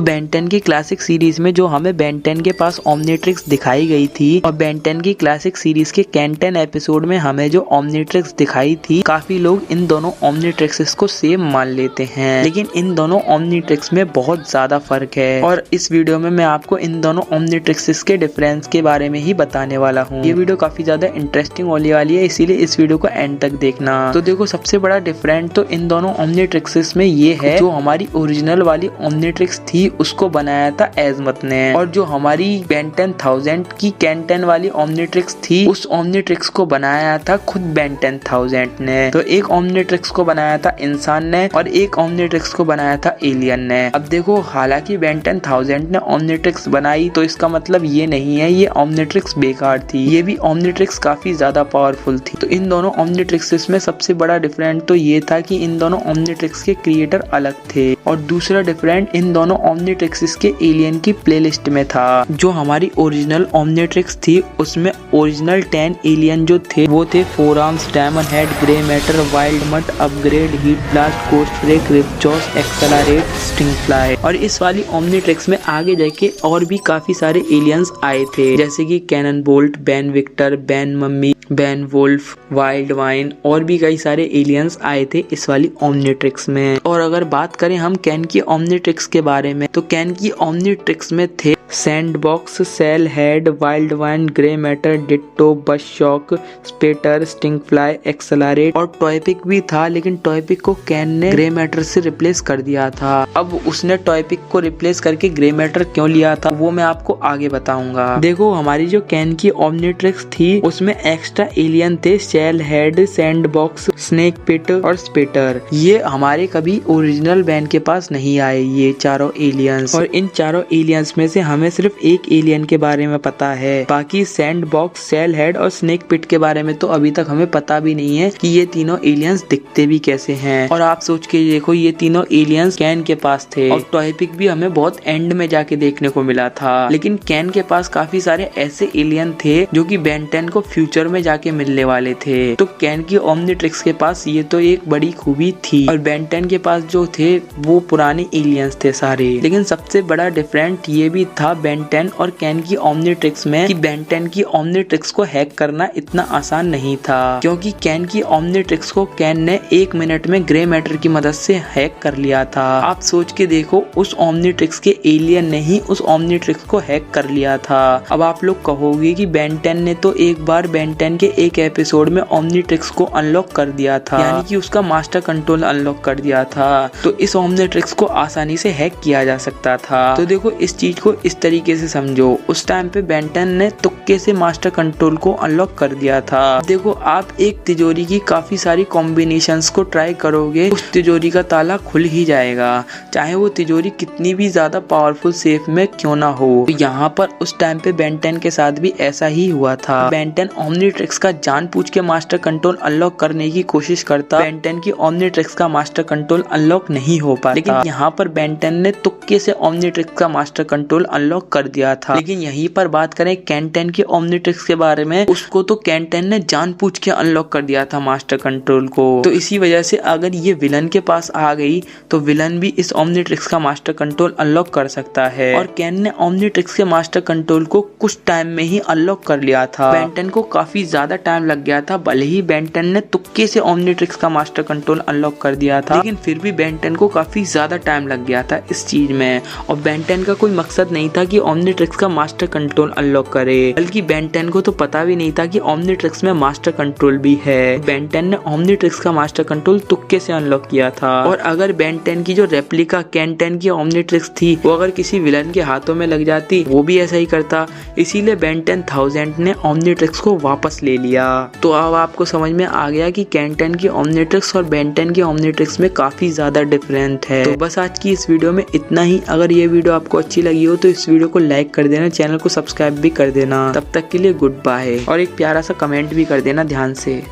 Ben 10 की classic series में जो हमें बेन 10 के पास ओमनिट्रिक्स दिखाई गई थी और बेन 10 की क्लासिक सीरीज के कैन 10 एपिसोड में हमें जो ओमनिट्रिक्स दिखाई थी, काफी लोग इन दोनों ओमनिट्रिक्स को सेम मान लेते हैं, लेकिन इन दोनों ओमनिट्रिक्स में बहुत ज्यादा फर्क है। और इस वीडियो में मैं आपको इन दोनों ओमनिट्रिक्स के डिफरेंस के बारे में ही बताने वाला हूँ। ये वीडियो काफी ज्यादा इंटरेस्टिंग होने वाली है, इसीलिए इस वीडियो को एंड तक देखना। तो देखो, सबसे बड़ा डिफरेंट तो इन दोनों ओमनिट्रिक्स में ये है, जो हमारी ओरिजिनल वाली ओमनिट्रिक्स थी उसको बनाया था एजमथ ने, और जो हमारी बेन 10,000 की कैन 10 वाली ओमनिट्रिक्स थी उस ओमनिट्रिक्स को बनाया था खुद बेन 10,000 ने। तो एक ओमनिट्रिक्स को बनाया था इंसान ने और एक ओमनिट्रिक्स को बनाया था एलियन ने। अब देखो, हालांकि बेन 10,000 ने ओमनिट्रिक्स बनाई तो इसका मतलब ये नहीं है ये ओमनिट्रिक्स बेकार थी, ये भी ओमनिट्रिक्स काफी ज्यादा पावरफुल थी। तो इन दोनों ओमनिट्रिक्स में सबसे बड़ा डिफरेंट तो ये था कि इन दोनों ओमनिट्रिक्स के क्रिएटर अलग थे, और दूसरा डिफरेंट इन दोनों ओमनिट्रिक्स के एलियन की प्लेलिस्ट में था। जो हमारी ओरिजिनल ओमनिट्रिक्स थी उसमें ओरिजिनल 10 एलियन जो थे वो थे Four Arms, Diamondhead, Grey Matter, Wildmutt, Upgrade, Heatblast, Ghostfreak, Ripjaws, Accelerate, Stinkfly. और इस वाली ओमनिट्रिक्स में आगे जाके और भी काफी सारे एलियंस आए थे, जैसे कि Cannonbolt, Benvictor, Benmummy, Benwolf, Wildvine, और भी कई सारे एलियंस आए थे इस वाली ओमनिट्रिक्स में। और अगर बात करें हम कैन की ओमनिट्रिक्स के बारे में, तो कैन की ओमनिट्रिक्स में थे Sandbox, Cellhead, Wildvine, Grey Matter, Ditto, Buzzshock, Spitter, Stinkfly, XLR8, और टॉयपिक भी था, लेकिन टॉयपिक को कैन ने ग्रे मैटर से रिप्लेस कर दिया था। अब उसने टॉयपिक को रिप्लेस करके ग्रे मैटर क्यों लिया था वो मैं आपको आगे बताऊंगा। देखो, हमारी जो कैन की ओमनिट्रिक्स थी उसमें एक्स्ट्रा एलियन थे सेल हेड, सैंडबॉक्स, स्नेक पिट और स्पेटर। ये हमारे कभी ओरिजिनल बैन के पास नहीं आए ये चारों एलियंस, और इन चारों एलियंस में से हमें सिर्फ एक एलियन के बारे में पता है, बाकी सैंडबॉक्स, सेल हेड और स्नेक पिट के बारे में तो अभी तक हमें पता भी नहीं है कि ये तीनों एलियंस दिखते भी कैसे हैं। और आप सोच के देखो, ये तीनों एलियंस कैन के पास थे और टॉयपिक भी हमें बहुत एंड में जाके देखने को मिला था, लेकिन कैन के पास काफी सारे ऐसे एलियन थे जो कि बेन 10 को फ्यूचर में जाके मिलने वाले थे। तो कैन की ओमनिट्रिक्स के पास ये तो एक बड़ी खूबी थी, और बेन 10 के पास जो थे वो पुराने एलियंस थे सारे। लेकिन सबसे बड़ा डिफरेंट ये भी था बेन 10 और कैन की ओमनिट्रिक्स में कि बेन 10 की ओमनिट्रिक्स को हैक करना इतना आसान नहीं था, क्योंकि कैन की ओमनिट्रिक्स को कैन ने 1 मिनट में ग्रे मैटर की मदद से हैक कर लिया था। आप सोच के देखो, उस ओमनिट्रिक्स के एलियन ने ही उस ओमनिट्रिक्स को हैक कर लिया था। अब आप लोग कहोगे कि बेन 10 ने तो एक बार बेन 10 के एक एपिसोड में ओमनिट्रिक्स को अनलॉक कर दिया था, यानी कि उसका मास्टर कंट्रोल अनलॉक कर दिया था, तो इस ओमनिट्रिक्स को आसानी से हैक किया जा सकता था। तो देखो, इस चीज को इस तरीके से समझो, उस टाइम पे बेन 10 ने तुक्के से मास्टर कंट्रोल को अनलॉक कर दिया था। देखो, आप एक तिजोरी की काफी सारी कॉम्बिनेशंस को ट्राई करोगे, उस तिजोरी का ताला खुल ही जाएगा, चाहे वो तिजोरी कितनी भी ज्यादा पावरफुल सेफ में क्यों ना हो। तो यहाँ पर उस टाइम पे बेन 10 के साथ भी ऐसा ही हुआ था। बेन 10 ओमनिट्रिक्स का जानबूझ के मास्टर कंट्रोल अनलॉक करने की कोशिश करता, बेन 10 की ओमनिट्रिक्स का मास्टर कंट्रोल अनलॉक नहीं हो पाता, लेकिन यहाँ पर बेन 10 ने तुक्के से ओमनिट्रिक्स का मास्टर कंट्रोल अनलॉक कर दिया था। लेकिन यहीं पर बात करें कैन 10 के ओमनिट्रिक्स के बारे में, उसको तो कैन 10 ने जानबूझ के अनलॉक कर दिया था मास्टर कंट्रोल को। तो इसी वजह से अगर ये विलन के पास आ गई तो विलन भी इस ओमनिट्रिक्स का मास्टर कंट्रोल अनलॉक कर सकता है, और कैन ने ओमनिट्रिक्स के मास्टर कंट्रोल को कुछ टाइम में ही अनलॉक कर लिया था। बेन 10 को काफी ज्यादा टाइम लग गया था, भले ही बेन 10 ने तुक्के से ओमनिट्रिक्स का मास्टर कंट्रोल अनलॉक कर दिया था, लेकिन फिर भी बेन 10 को काफी ज्यादा टाइम लग गया था इस चीज में। और बेन 10 का कोई मकसद नहीं था कि ओमनिट्रिक्स का मास्टर कंट्रोल अनलॉक करे, बल्कि बेन 10 को तो पता भी नहीं था कि ओमनिट्रिक्स में मास्टर कंट्रोल भी है। बेन 10 ने ओमनिट्रिक्स का मास्टर कंट्रोल तुक्के से अनलॉक किया था, और अगर बेन 10 की जो रेप्लिका कैन 10 की ओमनिट्रिक्स थी वो अगर किसी विलन के हाथों में लग जाती वो भी ऐसा ही करता, इसीलिए बेन 10,000 ने ओमनिट्रिक्स को वापस ले लिया। तो अब आपको समझ में आ गया कि कैन 10 की ओमनिट्रिक्स और बेन 10 की ओमनिट्रिक्स में काफी ज्यादा डिफरेंट है। तो बस आज की इस वीडियो में इतना ही। अगर ये वीडियो आपको अच्छी लगी हो तो इस वीडियो को लाइक कर देना, चैनल को सब्सक्राइब भी कर देना। तब तक के लिए गुड बाय, और एक प्यारा सा कमेंट भी कर देना ध्यान से।